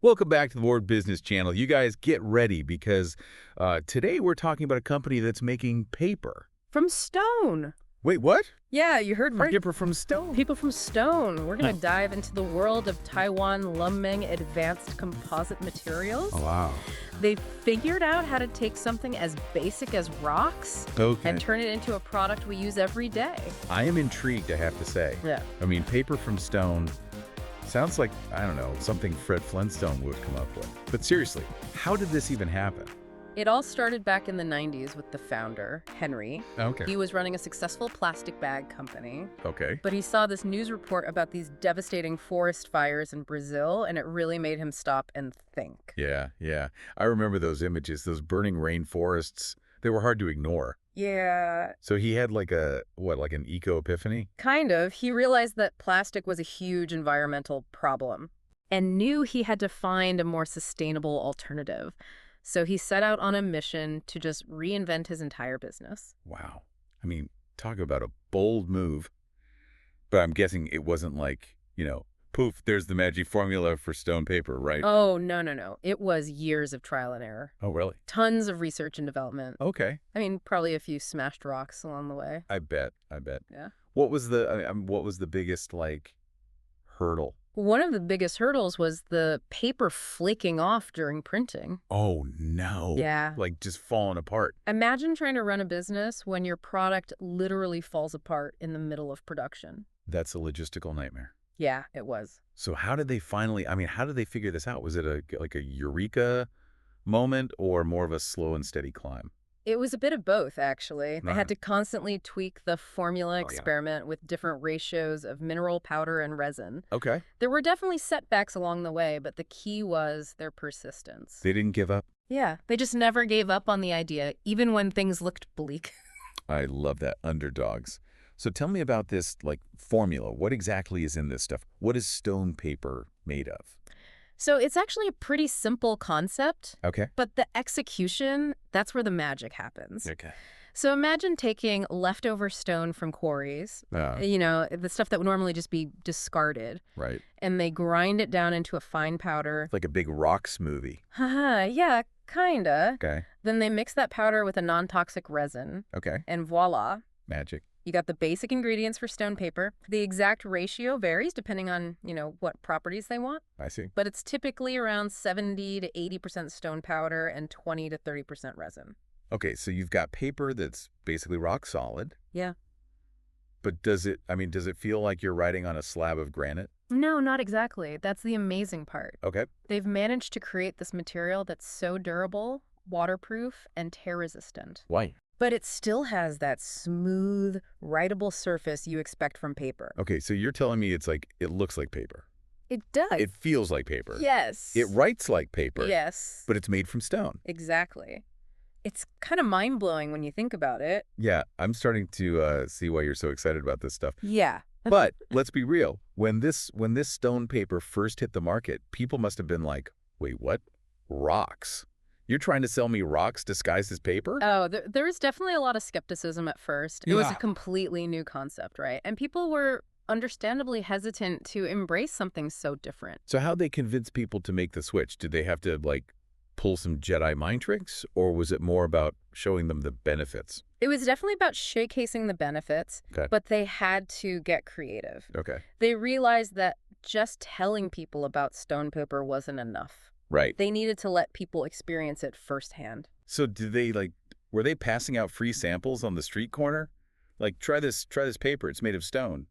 Welcome back to the Word Business Channel. You guys get ready because today we're talking about a company that's making paper. From stone. Wait, what? Yeah, you heard right. Paper from stone? People from stone. We're going to dive into the world of Taiwan Lung Meng advanced composite materials. Oh, wow. They figured out how to take something as basic as rocks and turn it into a product we use every day. I am intrigued, I have to say. Yeah. I mean, paper from stone sounds like, I don't know, something Fred Flintstone would come up with. But seriously, how did this even happen? It all started back in the 90s with the founder, Henry. Okay. He was running a successful plastic bag company. Okay. But he saw this news report about these devastating forest fires in Brazil, and it really made him stop and think. Yeah. I remember those images, those burning rainforests. They were hard to ignore. Yeah. So he had like an eco-epiphany? Kind of. He realized that plastic was a huge environmental problem and knew he had to find a more sustainable alternative. So he set out on a mission to just reinvent his entire business. Wow. I mean, talk about a bold move. But I'm guessing it wasn't like, poof, there's the magic formula for stone paper, right? Oh, no. It was years of trial and error. Oh, really? Tons of research and development. Okay. I mean, probably a few smashed rocks along the way. I bet. Yeah. What was the biggest, hurdle? One of the biggest hurdles was the paper flaking off during printing. Oh, no. Yeah. Like just falling apart. Imagine trying to run a business when your product literally falls apart in the middle of production. That's a logistical nightmare. Yeah, it was. So how did they figure this out? Was it a eureka moment or more of a slow and steady climb? It was a bit of both, actually. They Right. had to constantly tweak the formula, experiment with different ratios of mineral powder and resin. Okay. There were definitely setbacks along the way, but the key was their persistence. They didn't give up? Yeah, they just never gave up on the idea, even when things looked bleak. I love that. Underdogs. So tell me about this, formula. What exactly is in this stuff? What is stone paper made of? So it's actually a pretty simple concept. Okay. But the execution, that's where the magic happens. Okay. So imagine taking leftover stone from quarries, the stuff that would normally just be discarded, Right. and they grind it down into a fine powder. Like a big rock smoothie. Haha, yeah, kinda. Okay. Then they mix that powder with a non-toxic resin, Okay. and voila. Magic. You got the basic ingredients for stone paper. The exact ratio varies depending on, what properties they want. I see. But it's typically around 70 to 80% stone powder and 20 to 30% resin. Okay, so you've got paper that's basically rock solid. Yeah. But does it feel like you're writing on a slab of granite? No, not exactly. That's the amazing part. Okay. They've managed to create this material that's so durable, waterproof, and tear-resistant. Why? But it still has that smooth, writable surface you expect from paper. Okay, so you're telling me it looks like paper. It does. It feels like paper. Yes. It writes like paper. Yes. But it's made from stone. Exactly. It's kind of mind-blowing when you think about it. Yeah, I'm starting to see why you're so excited about this stuff. Yeah. But let's be real. When this stone paper first hit the market, people must have been like, wait, what? Rocks? You're trying to sell me rocks disguised as paper? Oh, there was definitely a lot of skepticism at first. It was a Yeah. completely new concept, right? And people were understandably hesitant to embrace something so different. So how'd they convince people to make the switch? Did they have to, pull some Jedi mind tricks? Or was it more about showing them the benefits? It was definitely about showcasing the benefits, Okay. but they had to get creative. Okay. They realized that just telling people about stone paper wasn't enough. Right. They needed to let people experience it firsthand. So did they, were they passing out free samples on the street corner? Try this paper. It's made of stone.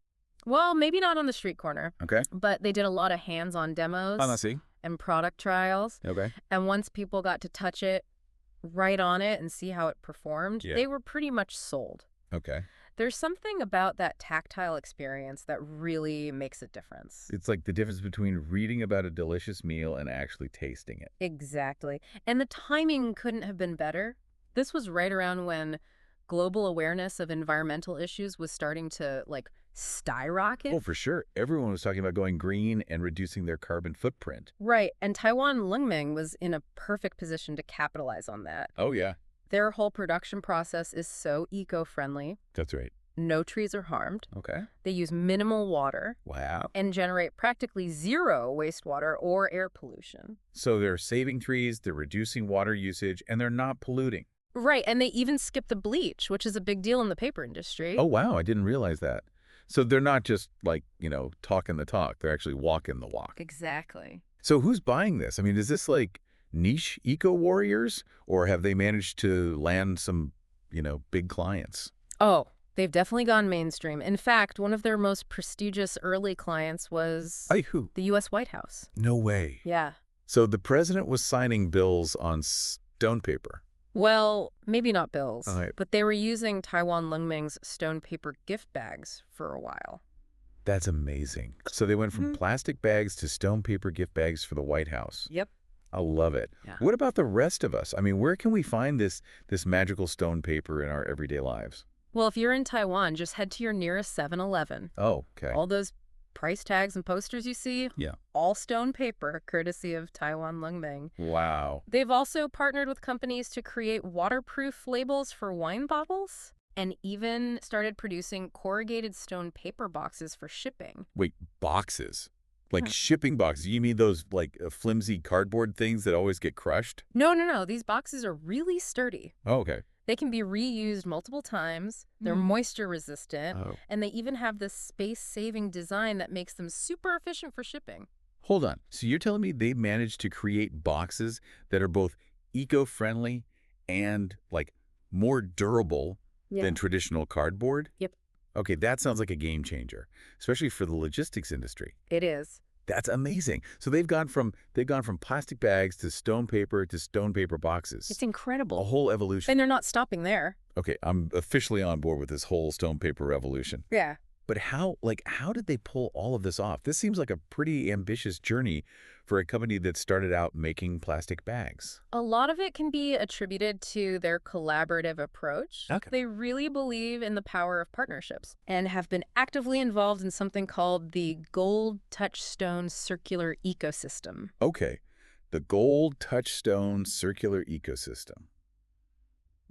Well, maybe not on the street corner, Okay. but they did a lot of hands-on demos I see. and product trials. Okay. And once people got to touch it, write on it, and see how it performed, Yeah. they were pretty much sold. Okay. There's something about that tactile experience that really makes a difference. It's like the difference between reading about a delicious meal and actually tasting it. Exactly. And the timing couldn't have been better. This was right around when global awareness of environmental issues was starting to, skyrocket. Oh, for sure. Everyone was talking about going green and reducing their carbon footprint. Right. And Taiwan Lung Meng was in a perfect position to capitalize on that. Oh, yeah. Their whole production process is so eco-friendly. That's right. no trees are harmed. Okay. They use minimal water. Wow. And generate practically zero wastewater or air pollution. So they're saving trees, they're reducing water usage, and they're not polluting. Right, and they even skip the bleach, which is a big deal in the paper industry. Oh, wow, I didn't realize that. So they're not just like, talking the talk, they're actually walking the walk. Exactly. So who's buying this? I mean, is this like niche eco-warriors, or have they managed to land some, big clients? Oh, they've definitely gone mainstream. In fact, one of their most prestigious early clients was Who? the U.S. White House. No way. Yeah. So the president was signing bills on stone paper. Well, maybe not bills, All right. but they were using Taiwan Lung Meng's stone paper gift bags for a while. That's amazing. So they went from plastic bags to stone paper gift bags for the White House. Yep. I love it. Yeah. What about the rest of us? I mean, where can we find this magical stone paper in our everyday lives? Well, if you're in Taiwan, just head to your nearest 7-Eleven. Oh, okay. All those price tags and posters you see, Yeah. all stone paper, courtesy of Taiwan Lung Meng. Wow. They've also partnered with companies to create waterproof labels for wine bottles and even started producing corrugated stone paper boxes for shipping. Wait, boxes? Like shipping boxes? You mean those like flimsy cardboard things that always get crushed? No. These boxes are really sturdy. Oh, okay. They can be reused multiple times, they're moisture resistant, Oh. and they even have this space-saving design that makes them super efficient for shipping. Hold on. So you're telling me they managed to create boxes that are both eco-friendly and like more durable than traditional cardboard? Yep. Okay, that sounds like a game changer, especially for the logistics industry. It is. That's amazing. So they've gone from plastic bags to stone paper boxes. It's incredible. A whole evolution. And they're not stopping there. Okay, I'm officially on board with this whole stone paper revolution. Yeah. But how did they pull all of this off? This seems like a pretty ambitious journey for a company that started out making plastic bags. A lot of it can be attributed to their collaborative approach. Okay. They really believe in the power of partnerships and have been actively involved in something called the Gold Touchstone Circular Ecosystem. Okay, the Gold Touchstone Circular Ecosystem.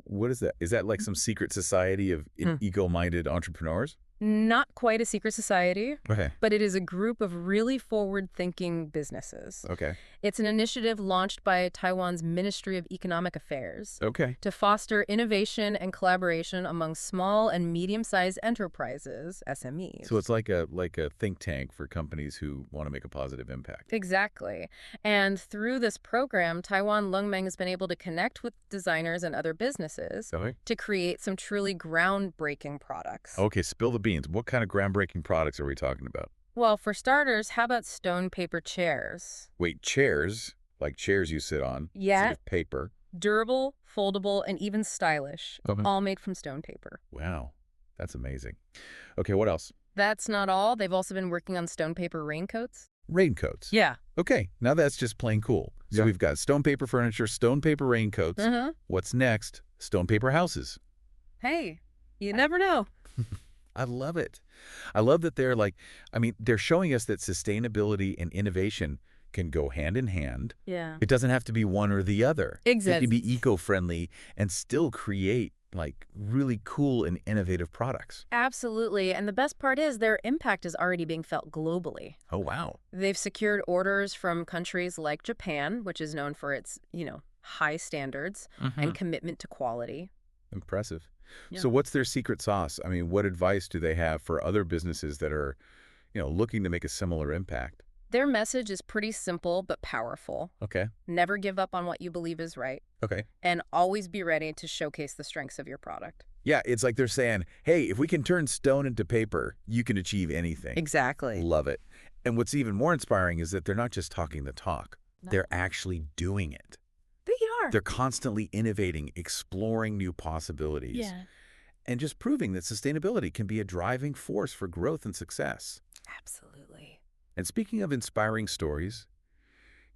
What is that? Is that like some secret society of eco-minded entrepreneurs? Not quite a secret society, Okay. but it is a group of really forward-thinking businesses. Okay. It's an initiative launched by Taiwan's Ministry of Economic Affairs Okay. to foster innovation and collaboration among small and medium-sized enterprises, SMEs. So it's like a think tank for companies who want to make a positive impact. Exactly. And through this program, Taiwan Lung Meng has been able to connect with designers and other businesses Okay. to create some truly groundbreaking products. Okay, spill the beans. What kind of groundbreaking products are we talking about? Well, for starters, how about stone paper chairs? Wait, chairs? Like chairs you sit on? Yeah. Instead of paper? Durable, foldable, and even stylish, Okay. all made from stone paper. Wow, that's amazing. Okay, what else? That's not all. They've also been working on stone paper raincoats. Raincoats. Yeah. Okay, now that's just plain cool. So we've got stone paper furniture, stone paper raincoats. Uh-huh. What's next? Stone paper houses. Hey, you never know. I love it. I love that they're showing us that sustainability and innovation can go hand in hand. Yeah. It doesn't have to be one or the other. Exactly. It can be eco-friendly and still create like really cool and innovative products. Absolutely. And the best part is their impact is already being felt globally. Oh, wow. They've secured orders from countries like Japan, which is known for its, high standards and commitment to quality. Impressive. Yeah. So what's their secret sauce? I mean, what advice do they have for other businesses that are, looking to make a similar impact? Their message is pretty simple but powerful. Okay. Never give up on what you believe is right. Okay. And always be ready to showcase the strengths of your product. Yeah, it's like they're saying, hey, if we can turn stone into paper, you can achieve anything. Exactly. Love it. And what's even more inspiring is that they're not just talking the talk. No. They're actually doing it. They are. They're constantly innovating, exploring new possibilities. Yeah. And just proving that sustainability can be a driving force for growth and success. Absolutely. And speaking of inspiring stories,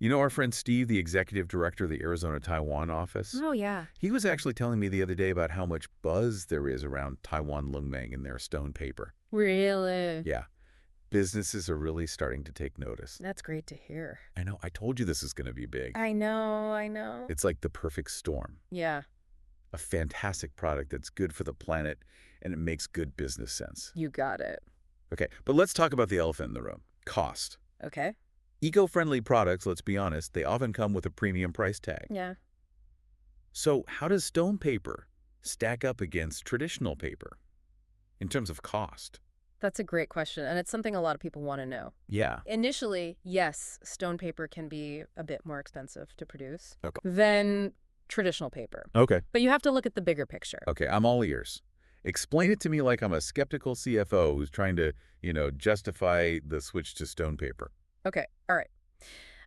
our friend Steve, the executive director of the Arizona Taiwan office, Oh, yeah. he was actually telling me the other day about how much buzz there is around Taiwan Lung Meng and their stone paper. Really? Yeah. Businesses are really starting to take notice. That's great to hear. I know. I told you this is going to be big. I know. It's like the perfect storm. Yeah. a fantastic product that's good for the planet and it makes good business sense. You got it. Okay, but let's talk about the elephant in the room. Cost. Okay. Eco-friendly products, let's be honest, they often come with a premium price tag. Yeah. So how does stone paper stack up against traditional paper in terms of cost? That's a great question, and it's something a lot of people want to know. Yeah. Initially, yes, stone paper can be a bit more expensive to produce than traditional paper. Okay. But you have to look at the bigger picture. Okay, I'm all ears. Explain it to me like I'm a skeptical CFO who's trying to, justify the switch to stone paper. Okay, all right.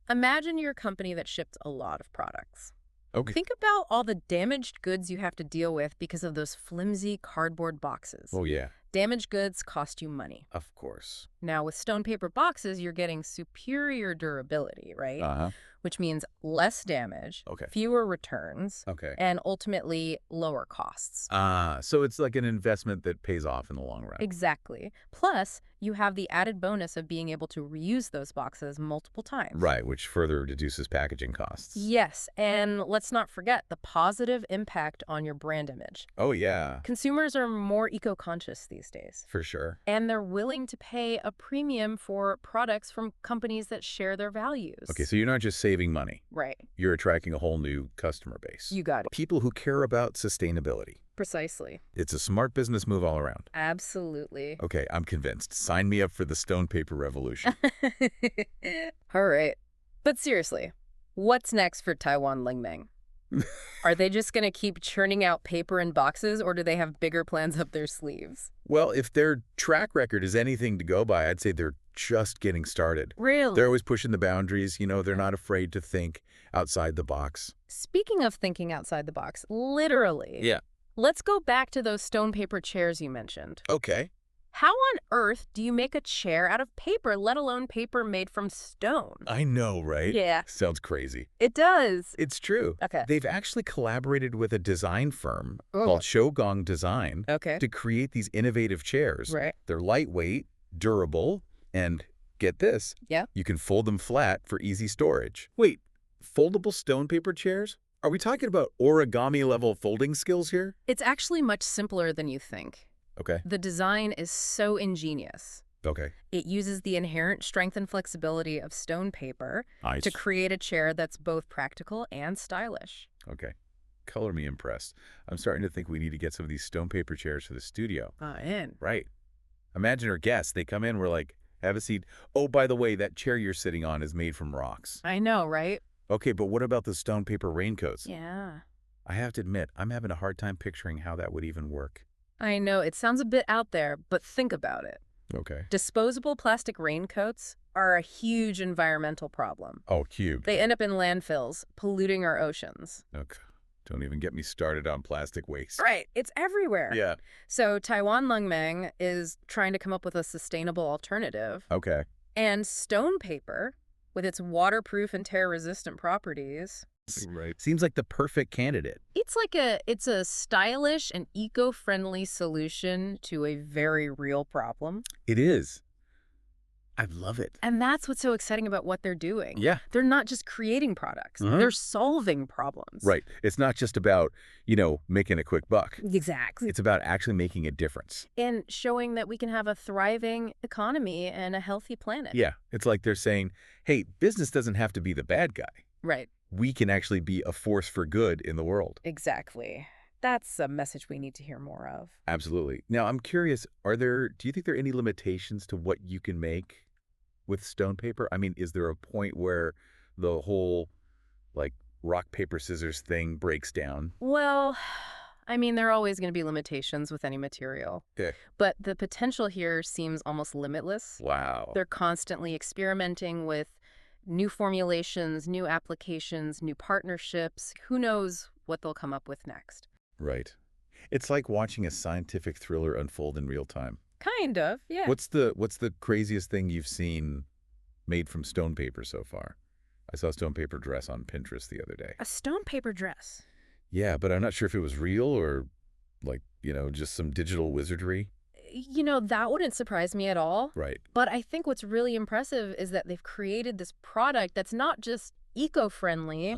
Imagine you're a company that ships a lot of products. Okay. Think about all the damaged goods you have to deal with because of those flimsy cardboard boxes. Oh, yeah. Damaged goods cost you money. Of course. Now, with stone paper boxes, you're getting superior durability, right? Which means less damage, fewer returns, and ultimately lower costs. So it's like an investment that pays off in the long run. Exactly. Plus, you have the added bonus of being able to reuse those boxes multiple times. Right, which further reduces packaging costs. Yes, and let's not forget the positive impact on your brand image. Oh, yeah. Consumers are more eco-conscious these days. For sure. And they're willing to pay a premium for products from companies that share their values. Okay, so you're not just saving money. Right. You're attracting a whole new customer base. You got it. People who care about sustainability. Precisely. It's a smart business move all around. Absolutely. Okay, I'm convinced. Sign me up for the stone paper revolution. All right. But seriously, what's next for Taiwan Lung Meng? Are they just going to keep churning out paper in boxes, or do they have bigger plans up their sleeves? Well, if their track record is anything to go by, I'd say they're just getting started. Really? They're always pushing the boundaries. They're not afraid to think outside the box. Speaking of thinking outside the box, literally. Yeah. Let's go back to those stone paper chairs you mentioned. Okay. How on earth do you make a chair out of paper, let alone paper made from stone? I know, right? Yeah. Sounds crazy. It does. It's true. Okay. They've actually collaborated with a design firm called Shogong Design to create these innovative chairs. Right. They're lightweight, durable, and get this. Yeah. You can fold them flat for easy storage. Wait, foldable stone paper chairs? Are we talking about origami-level folding skills here? It's actually much simpler than you think. Okay. The design is so ingenious. Okay. It uses the inherent strength and flexibility of stone paper to create a chair that's both practical and stylish. Okay. Color me impressed. I'm starting to think we need to get some of these stone paper chairs for the studio. In. Right. Imagine our guests. They come in, we're like, have a seat. Oh, by the way, that chair you're sitting on is made from rocks. I know, right? Okay, but what about the stone paper raincoats? Yeah. I have to admit, I'm having a hard time picturing how that would even work. I know, it sounds a bit out there, but think about it. Okay. Disposable plastic raincoats are a huge environmental problem. Oh, huge. They end up in landfills, polluting our oceans. Okay. Don't even get me started on plastic waste. Right. It's everywhere. Yeah. So Taiwan Lung Meng is trying to come up with a sustainable alternative. Okay. And stone paper, with its waterproof and tear-resistant properties, Right. Seems like the perfect candidate. It's a stylish and eco-friendly solution to a very real problem. It is. I love it. And that's what's so exciting about what they're doing. Yeah. They're not just creating products. They're solving problems. Right. It's not just about, making a quick buck. Exactly. It's about actually making a difference. And showing that we can have a thriving economy and a healthy planet. Yeah. It's like they're saying, hey, business doesn't have to be the bad guy. Right. We can actually be a force for good in the world. Exactly. That's a message we need to hear more of. Absolutely. Now, I'm curious, do you think there are any limitations to what you can make with stone paper? I mean, is there a point where the whole, rock, paper, scissors thing breaks down? Well, I mean, there are always going to be limitations with any material. Yeah. But the potential here seems almost limitless. Wow. They're constantly experimenting with new formulations, new applications, new partnerships. Who knows what they'll come up with next? Right. It's like watching a scientific thriller unfold in real time. Kind of, yeah. What's the craziest thing you've seen made from stone paper so far? I saw a stone paper dress on Pinterest the other day. A stone paper dress? Yeah, but I'm not sure if it was real or, just some digital wizardry. That wouldn't surprise me at all. Right. But I think what's really impressive is that they've created this product that's not just eco-friendly,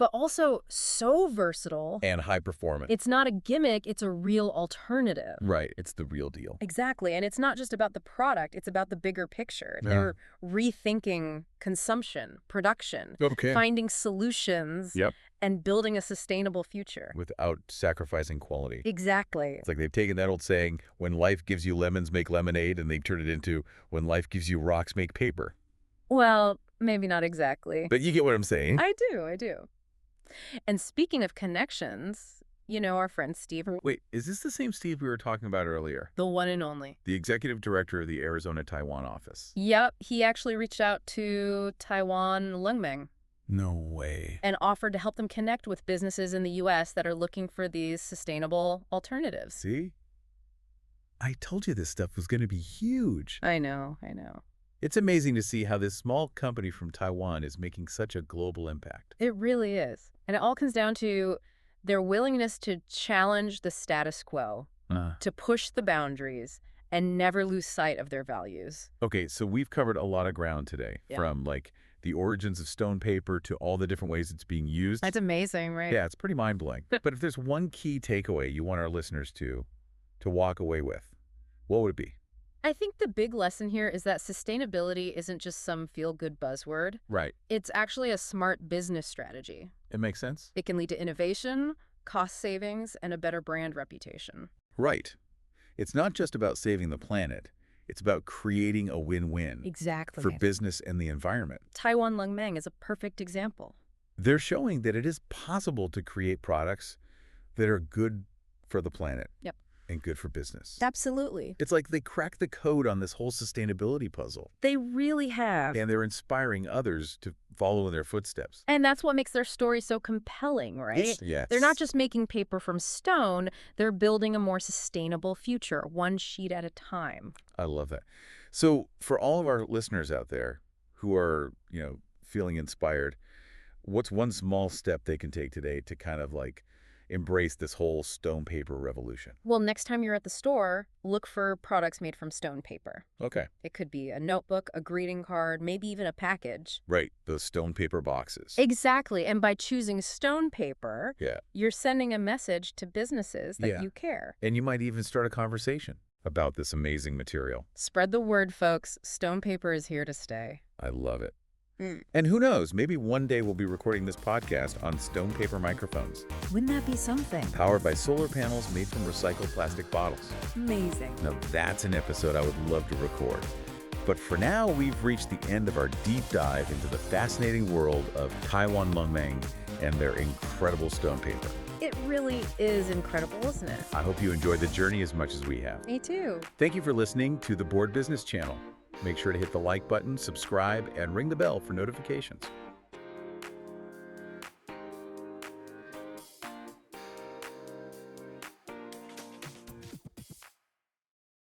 but also so versatile. And high performance. It's not a gimmick, it's a real alternative. Right, it's the real deal. Exactly, and it's not just about the product, it's about the bigger picture. Yeah. They're rethinking consumption, production, finding solutions, and building a sustainable future. Without sacrificing quality. Exactly. It's like they've taken that old saying, when life gives you lemons, make lemonade, and they've turned it into, when life gives you rocks, make paper. Well, maybe not exactly. But you get what I'm saying. I do. And speaking of connections, you know our friend Steve. Wait, is this the same Steve we were talking about earlier? The one and only. The executive director of the Arizona-Taiwan office. Yep, he actually reached out to Taiwan Lung Meng. No way. And offered to help them connect with businesses in the U.S. that are looking for these sustainable alternatives. See? I told you this stuff was going to be huge. I know. It's amazing to see how this small company from Taiwan is making such a global impact. It really is. And it all comes down to their willingness to challenge the status quo, to push the boundaries, and never lose sight of their values. Okay, so we've covered a lot of ground today, from like the origins of stone paper to all the different ways it's being used. That's amazing, right? Yeah, it's pretty mind-blowing. But if there's one key takeaway you want our listeners to walk away with, what would it be? I think the big lesson here is that sustainability isn't just some feel-good buzzword. Right. It's actually a smart business strategy. It makes sense? It can lead to innovation, cost savings, and a better brand reputation. Right. It's not just about saving the planet. It's about creating a win-win. Exactly. For business and the environment. Taiwan Lung Meng is a perfect example. They're showing that it is possible to create products that are good for the planet. Yep. And good for business. Absolutely. It's like they cracked the code on this whole sustainability puzzle. They really have. And they're inspiring others to follow in their footsteps. And that's what makes their story so compelling, right? Yes. They're not just making paper from stone, they're building a more sustainable future, one sheet at a time. I love that. So for all of our listeners out there who are, feeling inspired, what's one small step they can take today to kind of like embrace this whole stone paper revolution? Well, next time you're at the store, look for products made from stone paper. Okay. It could be a notebook, a greeting card, maybe even a package. Right, those stone paper boxes. Exactly. And by choosing stone paper, Yeah. you're sending a message to businesses that you care. And you might even start a conversation about this amazing material. Spread the word, folks. Stone paper is here to stay. I love it. And who knows, maybe one day we'll be recording this podcast on stone paper microphones. Wouldn't that be something? Powered by solar panels made from recycled plastic bottles. Amazing. Now that's an episode I would love to record. But for now, we've reached the end of our deep dive into the fascinating world of Taiwan Lung Meng and their incredible stone paper. It really is incredible, isn't it? I hope you enjoyed the journey as much as we have. Me too. Thank you for listening to the Board Business Channel. Make sure to hit the like button, subscribe, and ring the bell for notifications.